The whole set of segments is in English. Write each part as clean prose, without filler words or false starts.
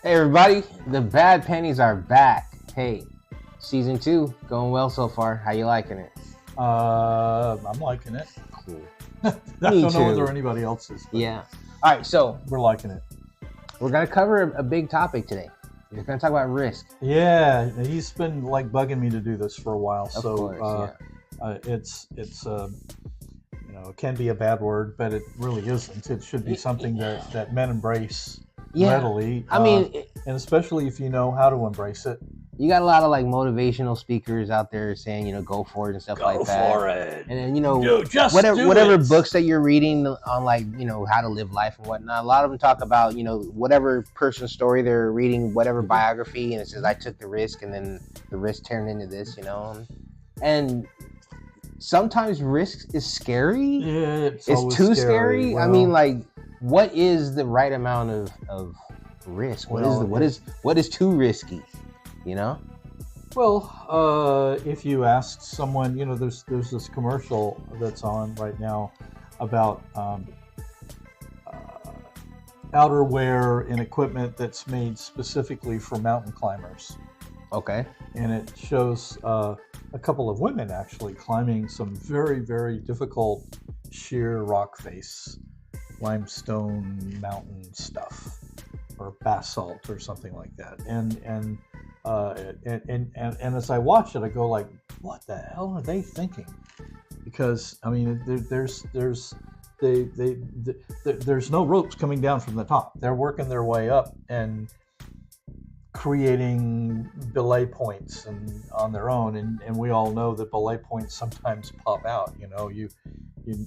Hey everybody, the bad pennies are back. Hey, season 2 going well so far. How you liking it? I'm liking it. Cool. I Me don't know too. whether anybody else is. But Yeah. All right, so we're liking it. we're gonna cover a big topic today. We're gonna talk about risk. Yeah, he's been like bugging me to do this for a while. Of course, It's it can be a bad word, but it really isn't. It should be something that men embrace readily. I mean, and especially if you know how to embrace it. you got a lot of like motivational speakers out there saying, go for it and stuff like that. Go for it. And then, whatever books that you're reading on like, how to live life and whatnot, a lot of them talk about, whatever person's story they're reading, whatever biography, and it says, I took the risk and then the risk turned into this, and sometimes risk is scary. Yeah, it's too scary. Well, I mean, like, what is the right amount of risk? What is too risky? Well, if you ask someone, there's this commercial that's on right now about outerwear and equipment that's made specifically for mountain climbers. Okay. And it shows a couple of women actually climbing some very, very difficult sheer rock face, limestone mountain stuff, or basalt or something like that. And as I watch it, I go like, what the hell are they thinking? Because I mean, there's no ropes coming down from the top. They're working their way up and creating belay points and on their own, and we all know that belay points sometimes pop out. You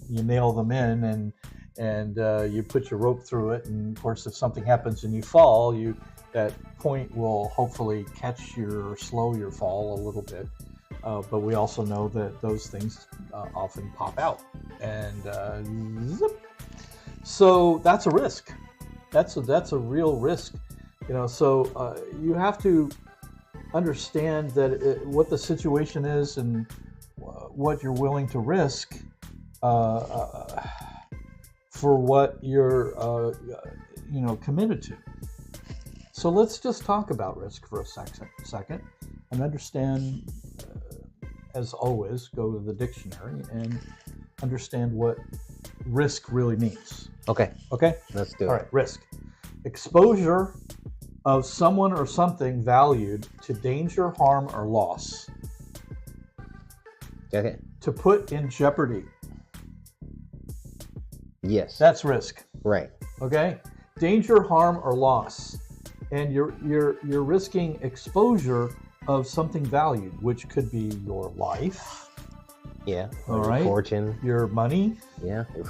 nail them in and you put your rope through it, and of course if something happens and you fall, that point will hopefully catch slow your fall a little bit. But we also know that those things often pop out, and zip. So that's a risk. That's a real risk. So you have to understand that what the situation is and what you're willing to risk for what you're committed to. So let's just talk about risk for a second and understand, as always, go to the dictionary and understand what risk really means. Okay, let's do it. All right, risk. Exposure of someone or something valued to danger, harm, or loss. Okay. To put in jeopardy. Yes. That's risk. Right. Okay? Danger, harm, or loss. And you're risking exposure of something valued, which could be your life. Yeah. All your right. Fortune. Your money. Yeah. Your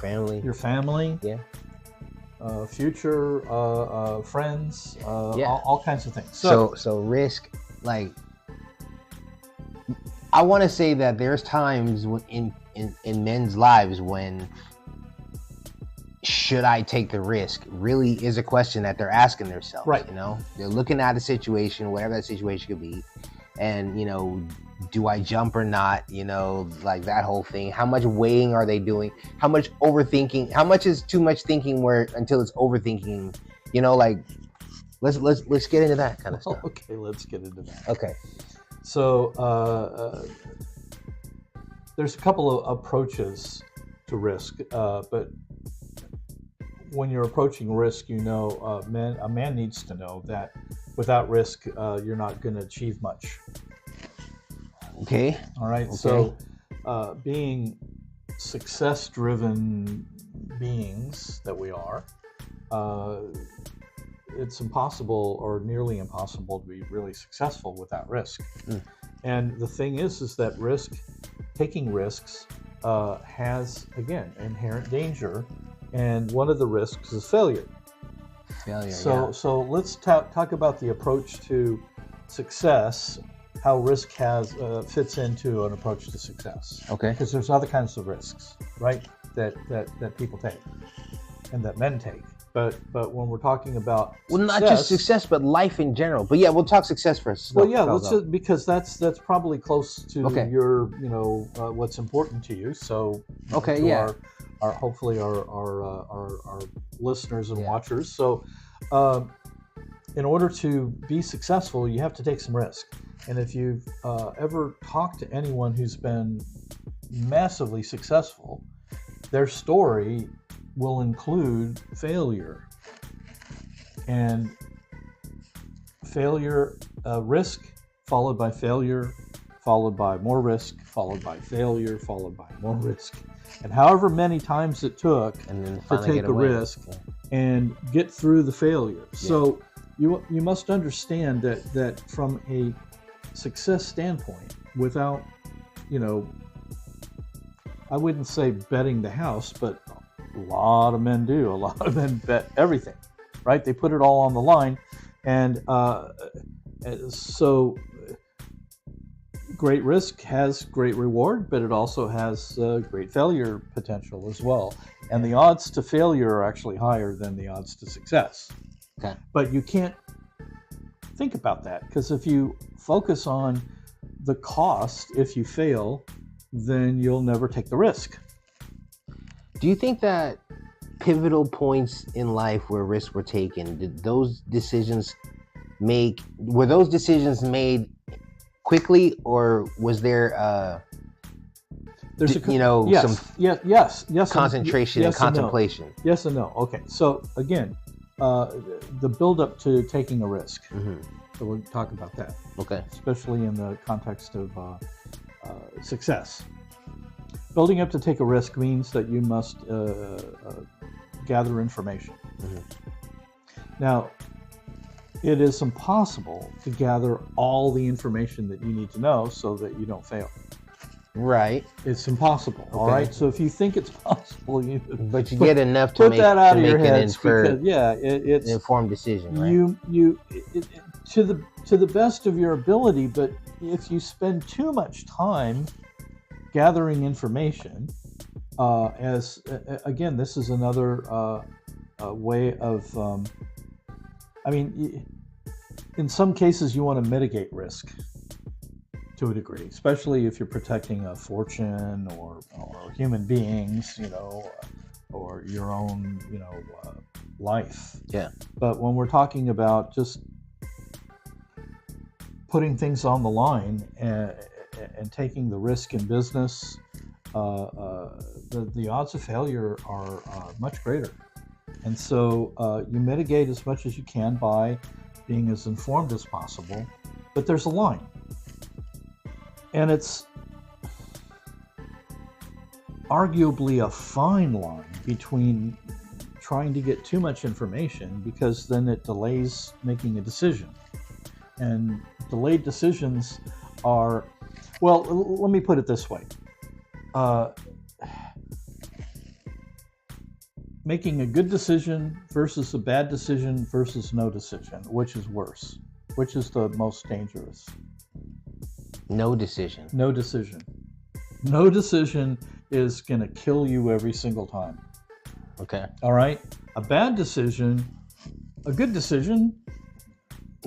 family. Yeah. Future friends. Yeah. All kinds of things. So risk, like, I want to say that there's times in men's lives when should I take the risk really is a question that they're asking themselves. Right. They're looking at a situation, whatever that situation could be, and do I jump or not? Like that whole thing. How much weighing are they doing? How much overthinking? How much is too much thinking until it's overthinking? Like let's get into that kind of stuff. Okay, let's get into that. Okay. So there's a couple of approaches to risk, but when you're approaching risk, a man needs to know that without risk, you're not going to achieve much. Okay. All right. Okay. So being success-driven beings that we are, it's impossible or nearly impossible to be really successful without risk. And the thing is that taking risks has, again, inherent danger. And one of the risks is failure. So let's talk about the approach to success, how risk fits into an approach to success. Okay. Because there's other kinds of risks, right, that people take and that men take. But when we're talking about not just success, but life in general. But yeah, we'll talk success first. Well, yeah, because that's probably close to your what's important to you. So our hopefully our listeners and watchers. So in order to be successful, you have to take some risk. And if you've ever talked to anyone who's been massively successful, their story will include failure. And failure, risk, followed by failure, followed by more risk, followed by failure, followed by more risk. And however many times it took to take a risk and get through the failure. Yeah. So you must understand that from a success standpoint, without, I wouldn't say betting the house, but a lot of men do. A lot of men bet everything, right? They put it all on the line. And so great risk has great reward, but it also has great failure potential as well. And the odds to failure are actually higher than the odds to success. Okay. But you can't think about that, because if you focus on the cost, if you fail, then you'll never take the risk. Do you think that pivotal points in life where risks were taken, were those decisions made quickly, or was there there's some concentration and contemplation? No. Yes and no. Okay, so again, the build up to taking a risk. Mm-hmm. So we'll talk about that. Okay. Especially in the context of success. Building up to take a risk means that you must gather information. Mm-hmm. Now, it is impossible to gather all the information that you need to know so that you don't fail. Right. It's impossible. Okay. All right. So if you think it's possible, but you get enough to make that out of your head. It's an informed decision. Right? To the best of your ability. But if you spend too much time gathering information, again, this is another way of. In some cases, you want to mitigate risk to a degree, especially if you're protecting a fortune or human beings, or your own, life. Yeah. But when we're talking about just putting things on the line and taking the risk in business, the odds of failure are much greater. And so you mitigate as much as you can by being as informed as possible, but there's a line. And it's arguably a fine line between trying to get too much information, because then it delays making a decision. And delayed decisions are, well, let me put it this way. Making a good decision versus a bad decision versus no decision, which is worse? Which is the most dangerous? No decision. No decision. No decision is going to kill you every single time. Okay. All right? A bad decision, a good decision,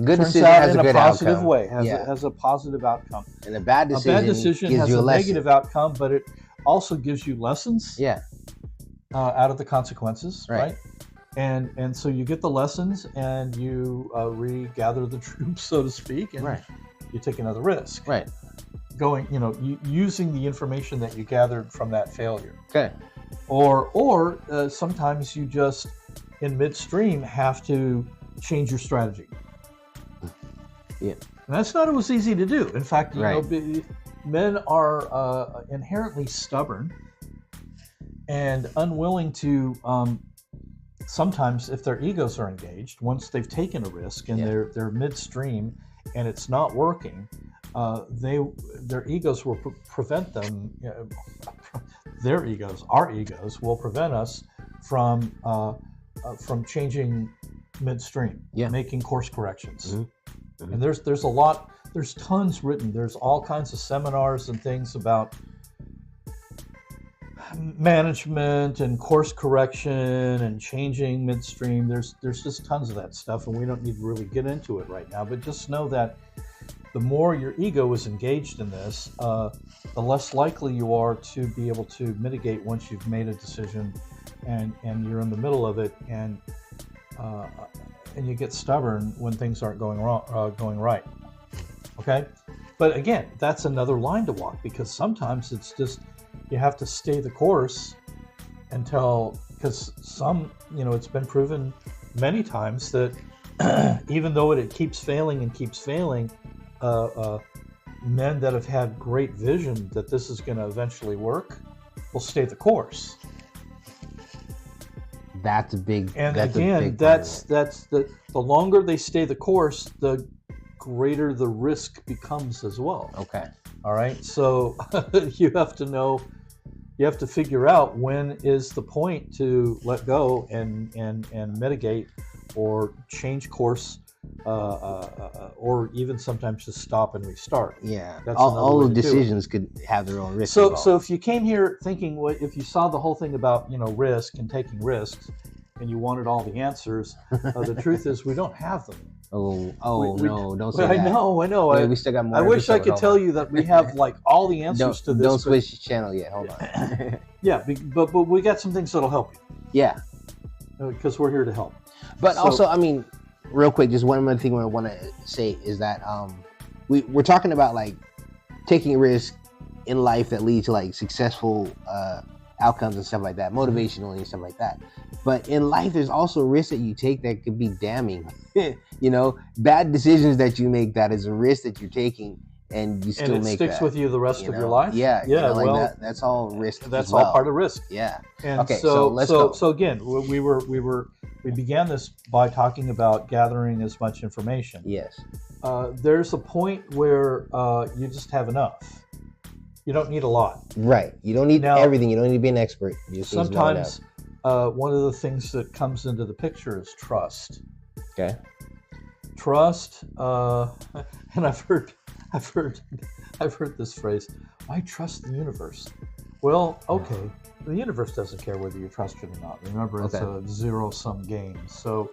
good turns decision out has in a good positive outcome. way, has a positive outcome. And a bad decision gives has you a a lesson. negative outcome, but it also gives you lessons. Yeah. Out of the consequences, right? And so you get the lessons, and you regather the troops, so to speak, and you take another risk. Right. Going, using the information that you gathered from that failure. Okay. Or sometimes you just, in midstream, have to change your strategy. Yeah. And that's not always easy to do. In fact, men are inherently stubborn and unwilling to, sometimes if their egos are engaged, once they've taken a risk and they're midstream and it's not working, their egos will prevent them, our egos will prevent us from changing midstream, making course corrections. Mm-hmm. Mm-hmm. And there's tons written. There's all kinds of seminars and things about management and course correction and changing midstream. There's just tons of that stuff, and we don't need to really get into it right now, but just know that the more your ego is engaged in this, the less likely you are to be able to mitigate once you've made a decision and you're in the middle of it, and and you get stubborn when things aren't going wrong, going right. Okay, but again, that's another line to walk, because sometimes it's just you have to stay the course until, because it's been proven many times that even though it keeps failing and keeps failing, men that have had great vision that this is going to eventually work will stay the course. That's a big. And that's again, that's the longer they stay the course, the greater the risk becomes as well. Okay. All right. So you have to know, you have to figure out when is the point to let go and mitigate or change course, or even sometimes just stop and restart. Yeah. That's all way the to do it. decisions could have their own risks. So if you came here thinking, if you saw the whole thing about risk and taking risks, and you wanted all the answers, the truth is we don't have them. No, don't say I that. know. Wait, we still got more. I wish I could tell Hold on. you that we have like all the answers to this. Don't switch channel yet. Hold on. Yeah, but we got some things that'll help you. Yeah. Because we're here to help. But also, I mean, real quick, just one other thing I want to say is that we're talking about like taking risks in life that lead to like successful outcomes and stuff like that, motivationally and stuff like that. But in life, there's also risks that you take that could be damning. Bad decisions that you make, that is a risk that you're taking, and you still and it make sticks that, with you the rest of your life. Yeah. Well, that's all risk. That's as well. all part of risk. Yeah. And okay. So let's go. So again, we began this by talking about gathering as much information. Yes. There's a point where you just have enough. You don't need a lot. Right. You don't need everything. You don't need to be an expert. You just sometimes one of the things that comes into the picture is trust. Okay. Trust, and I've heard this phrase. I trust the universe. Well, okay. The universe doesn't care whether you trust it or not. Remember, it's a zero-sum game. So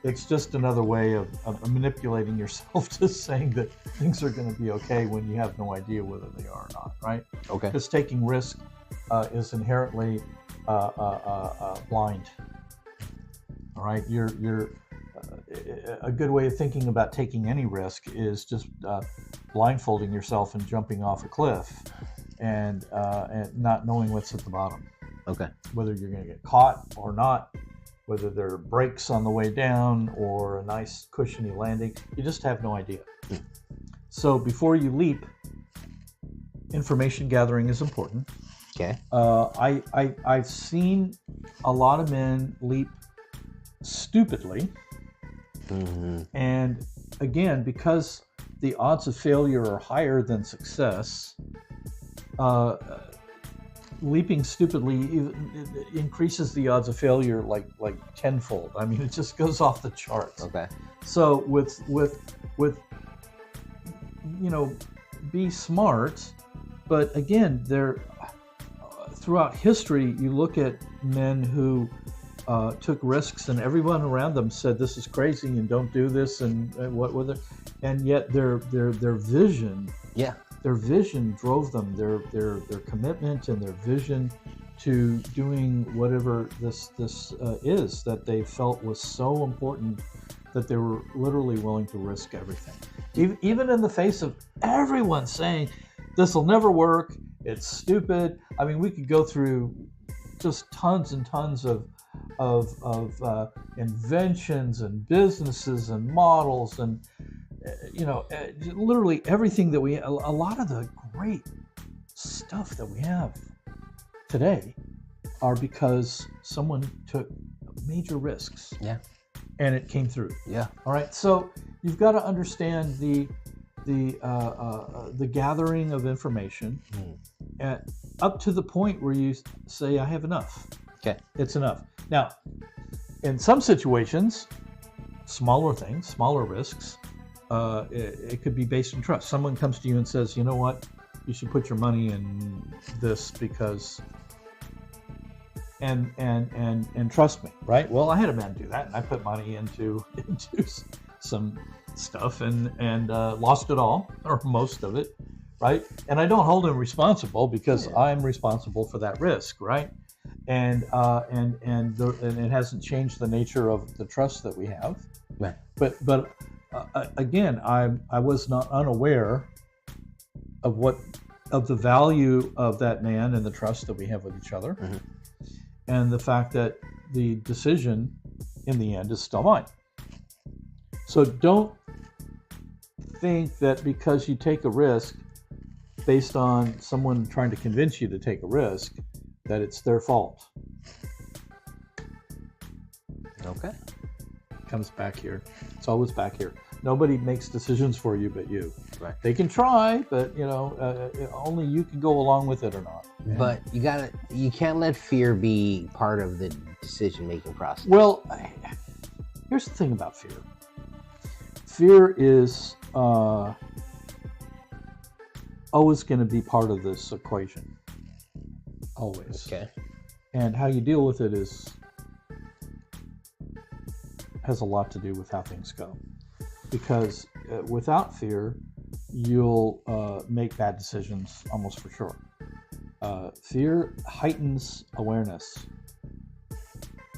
it's just another way of manipulating yourself to saying that things are going to be okay when you have no idea whether they are or not, right? Okay. Because taking risk is inherently blind. All right, you're a good way of thinking about taking any risk is just blindfolding yourself and jumping off a cliff, and not knowing what's at the bottom. Okay. Whether you're going to get caught or not, whether there are brakes on the way down or a nice cushiony landing, you just have no idea. So before you leap, information gathering is important. Okay. I've seen a lot of men leap stupidly. Mm-hmm. And again, because the odds of failure are higher than success, leaping stupidly increases the odds of failure like tenfold. I mean, it just goes off the charts. Okay. So with be smart, but again, throughout history, you look at men who took risks, and everyone around them said this is crazy and don't do this, and what with it, and yet their vision, their vision drove them, their commitment and their vision to doing whatever this is that they felt was so important that they were literally willing to risk everything, even in the face of everyone saying this will never work, it's stupid. I mean, we could go through just tons and tons of inventions and businesses and models and literally everything that a lot of the great stuff that we have today are because someone took major risks. Yeah. And it came through. Yeah. All right. So you've got to understand the gathering of information up to the point where you say, I have enough. Okay. It's enough. Now, in some situations, smaller things, smaller risks, it could be based on trust. Someone comes to you and says, you know what, you should put your money in this because, and trust me, right? Well, I had a man do that, and I put money into some stuff and lost it all, or most of it, right? And I don't hold him responsible because I'm responsible for that risk, right? and it hasn't changed the nature of the trust that we have. Right. But again, I was not unaware of the value of that man and the trust that we have with each other, Mhm. and the fact that the decision in the end is still mine. So don't think that because you take a risk based on someone trying to convince you to take a risk, that it's their fault. Okay. It comes back here. It's always back here. Nobody makes decisions for you but you. Right. They can try, but only you can go along with it or not. But you can't let fear be part of the decision-making process. Well, here's the thing about fear. Fear is always going to be part of this equation. Always. Okay. And how you deal with it has a lot to do with how things go. Because without fear, you'll make bad decisions almost for sure. Fear heightens awareness.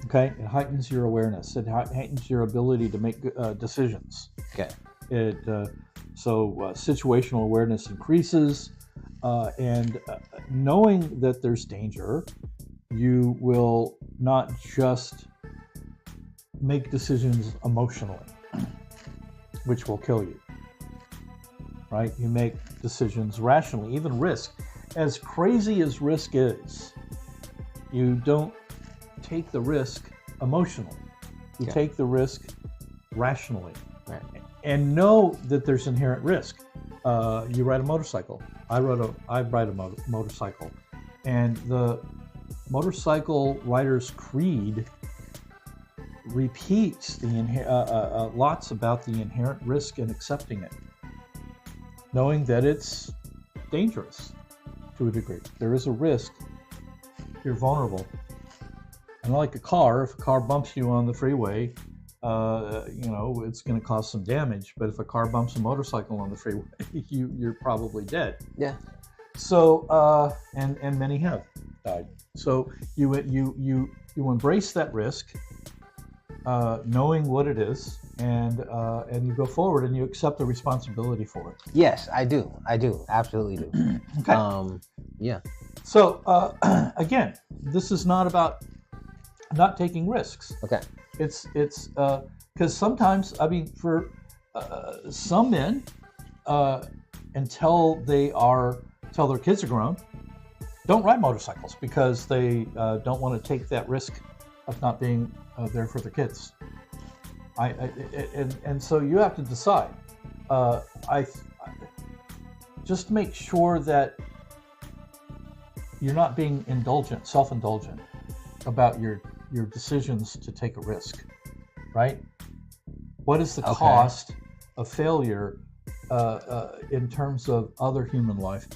Okay, it heightens your awareness. It heightens your ability to make decisions. Okay. So situational awareness increases, and knowing that there's danger, you will not just make decisions emotionally, which will kill you. Right? You make decisions rationally, even risk. As crazy as risk is, you don't take the risk emotionally. You take the risk rationally. Right. And know that there's inherent risk. You ride a motorcycle. I ride a motorcycle. And the motorcycle rider's creed repeats lots about the inherent risk in accepting it, knowing that it's dangerous to a degree. There is a risk. You're vulnerable. And like a car, if a car bumps you on the freeway, it's going to cause some damage. But if a car bumps a motorcycle on the freeway, you're probably dead. Yeah. So and many have died. So you embrace that risk, knowing what it is, and you go forward and you accept the responsibility for it. Yes, I do. Absolutely do. Okay. Yeah. So again, this is not about not taking risks. Okay. It's because sometimes, I mean, for some men, until their kids are grown, don't ride motorcycles because they don't want to take that risk of not being there for their kids. And so you have to decide. Just make sure that you're not being self-indulgent about your decisions to take a risk, right? What is the cost of failure in terms of other human life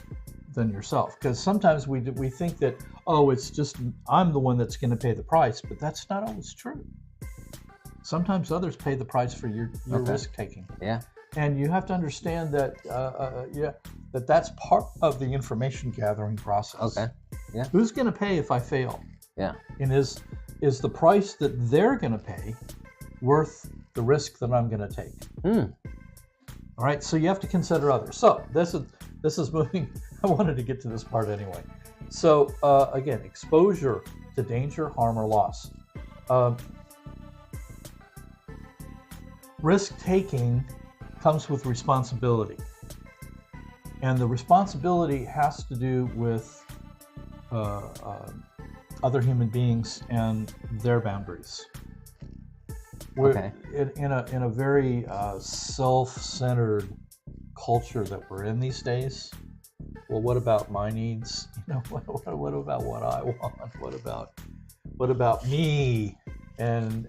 than yourself? Because sometimes we think that, it's just I'm the one that's going to pay the price, but that's not always true. Sometimes others pay the price for your risk taking. Yeah. And you have to understand that that's part of the information gathering process. Okay. Yeah. Who's going to pay if I fail? Yeah. And is the price that they're going to pay worth the risk that I'm going to take? All right. So you have to consider others. So this is moving. I wanted to get to this part anyway. So again, exposure to danger, harm, or loss. Risk taking comes with responsibility, and the responsibility has to do with other human beings and their boundaries. We're in a very self-centered culture that we're in these days. Well, what about my needs? What about what I want? What about me and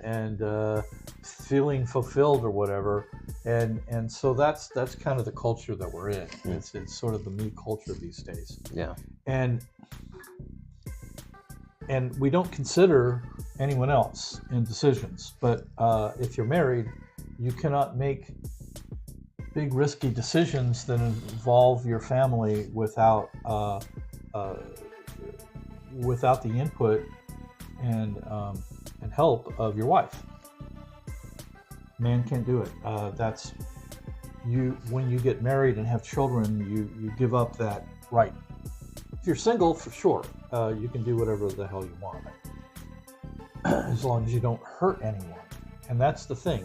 feeling fulfilled or whatever? And so that's kind of the culture that we're in. It's sort of the me culture these days. Yeah. And we don't consider anyone else in decisions. But if you're married, you cannot make big risky decisions that involve your family without the input and help of your wife. Man can't do it. That's you. When you get married and have children, you give up that right. If you're single, for sure, you can do whatever the hell you want, as long as you don't hurt anyone. And that's the thing.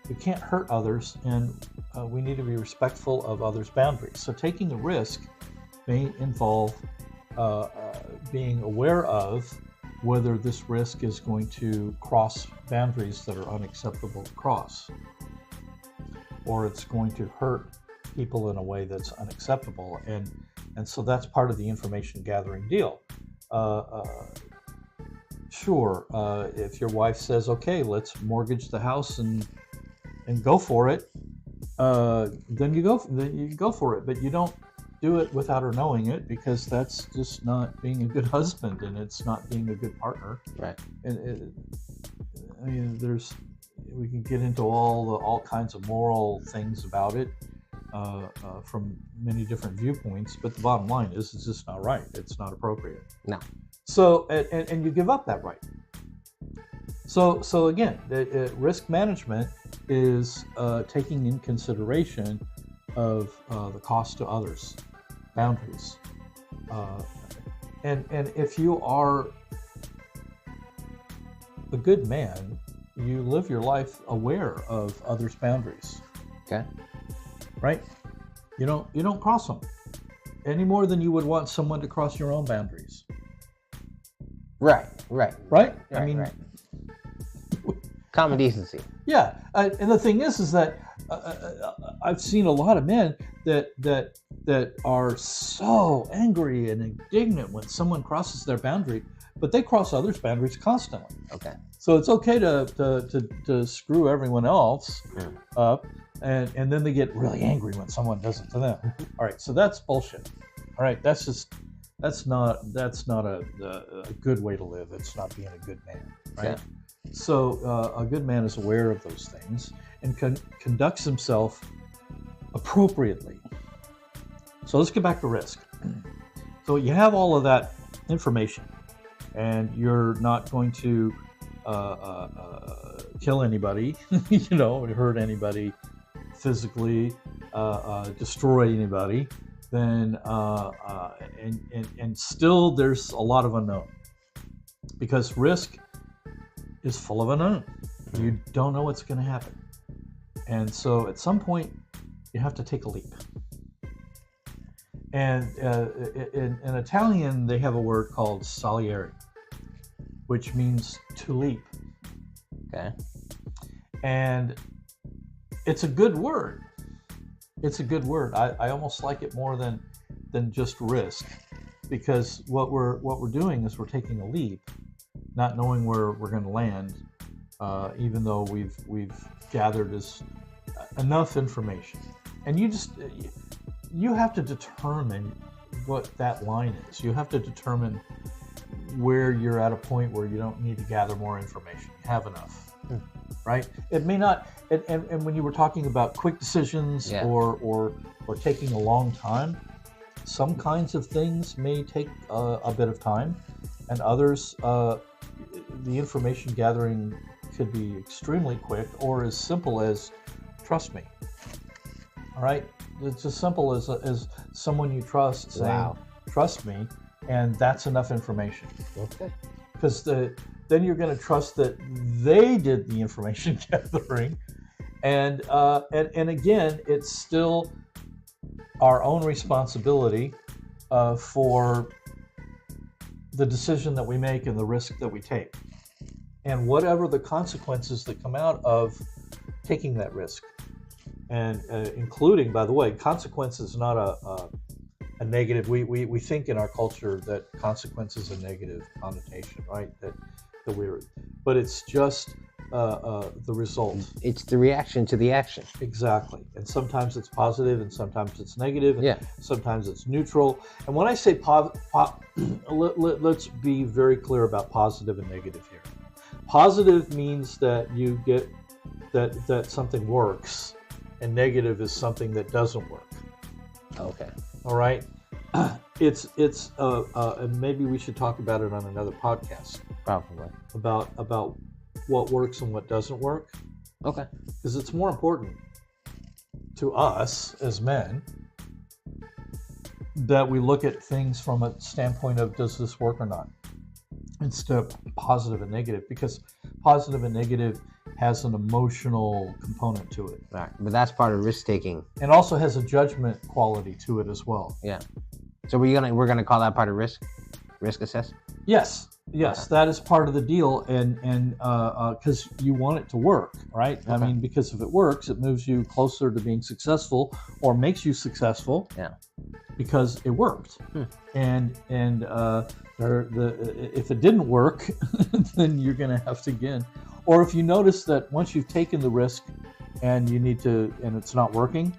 You can't hurt others, and we need to be respectful of others' boundaries. So taking a risk may involve being aware of whether this risk is going to cross boundaries that are unacceptable to cross, or it's going to hurt people in a way that's unacceptable. And so that's part of the information gathering deal. Sure, if your wife says, okay, let's mortgage the house and go for it, then you go for it, but you don't do it without her knowing it, because that's just not being a good husband, and it's not being a good partner. Right. And I mean, we can get into all kinds of moral things about it from many different viewpoints, but the bottom line is, it's just not right. It's not appropriate. No. So and you give up that right. So again, risk management is taking in consideration of the cost to others, boundaries, and if you are a good man, you live your life aware of others' boundaries. Okay. Right? You don't cross them any more than you would want someone to cross your own boundaries. Right. I mean, right. Common decency. Yeah, and the thing is that I've seen a lot of men that are so angry and indignant when someone crosses their boundary, but they cross others' boundaries constantly. Okay. So it's okay to screw everyone else up, and then they get really angry when someone does it to them. All right, so that's bullshit. All right, that's not a good way to live. It's not being a good man, right? Yeah. So a good man is aware of those things and conducts himself appropriately. So let's get back to risk. So you have all of that information, and you're not going to kill anybody, hurt anybody physically, destroy anybody. Then and still there's a lot of unknown, because risk is full of unknown. You don't know what's going to happen, and so at some point you have to take a leap. And in Italian they have a word called saliere, which means to leap. Okay. And it's a good word. It's a good word. I almost like it more than just risk, because what we're doing is we're taking a leap, not knowing where we're going to land, even though we've gathered enough information. And you have to determine what that line is. You have to determine where you're at a point where you don't need to gather more information. You have enough. Right? It may not, and when you were talking about quick decisions, Yeah. or taking a long time, some kinds of things may take a bit of time, and others, the information gathering could be extremely quick, or as simple as trust me. All right? It's as simple as someone you trust saying, Wow. trust me, and that's enough information. Okay. Because then you're going to trust that they did the information gathering, and again, it's still our own responsibility for the decision that we make and the risk that we take, and whatever the consequences that come out of taking that risk, and including, by the way, consequence is not a negative. We think in our culture that consequence is a negative connotation, right? But it's just the result. It's the reaction to the action. Exactly. And sometimes it's positive, and sometimes it's negative, and Yeah. sometimes it's neutral. And when I say let's be very clear about positive and negative here. Positive means that you get that something works, and negative is something that doesn't work. Okay. All right. It's and maybe we should talk about it on another podcast. Probably. about what works and what doesn't work, Okay. because it's more important to us as men that we look at things from a standpoint of, does this work or not, instead of positive and negative, because positive and negative has an emotional component to it, Right. But that's part of risk taking. and also has a judgment quality to it as well. Yeah. So we're gonna call that part of risk assess. Yes, Okay. that is part of the deal, and because you want it to work, right? I Okay. mean, because if it works, it moves you closer to being successful, or makes you successful. Yeah. Because it worked, Hmm. and if it didn't work, then you're going to have to again. Or if you notice that once you've taken the risk, and it's not working,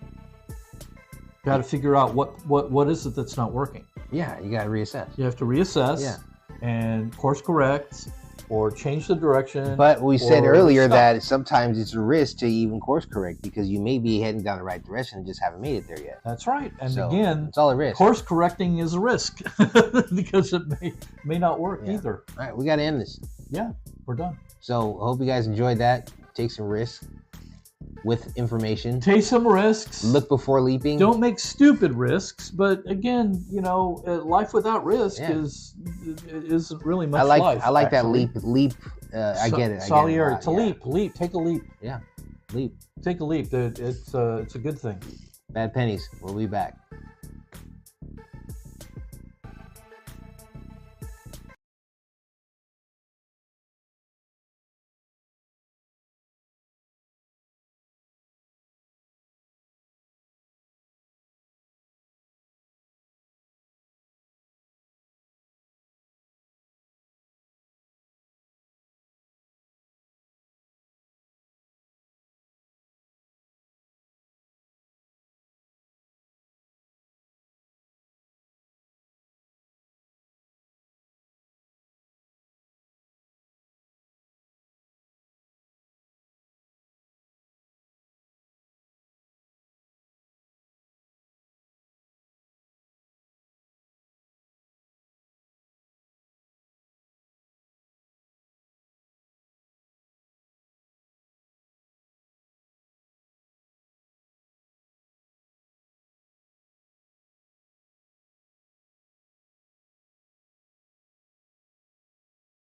you got to figure out what is it that's not working. Yeah, you gotta reassess. You have to reassess. Yeah. And course correct, or change the direction. But we said or earlier stop. that sometimes it's a risk to even course correct because you may be heading down the right direction and just haven't made it there yet. That's right. And So, again, it's all a risk. course correcting is a risk because it may not work Yeah. either. All right, we gotta end this. Yeah, we're done. So I hope you guys enjoyed that. Take some risks with information. Take some risks. Look before leaping. Don't make stupid risks, but again, life without risk Yeah. isn't really much I like life. that actually. leap. I get it. Solidarity. To Yeah. leap. Take a leap. Leap. Take a leap. It's a good thing. Bad pennies. We'll be back.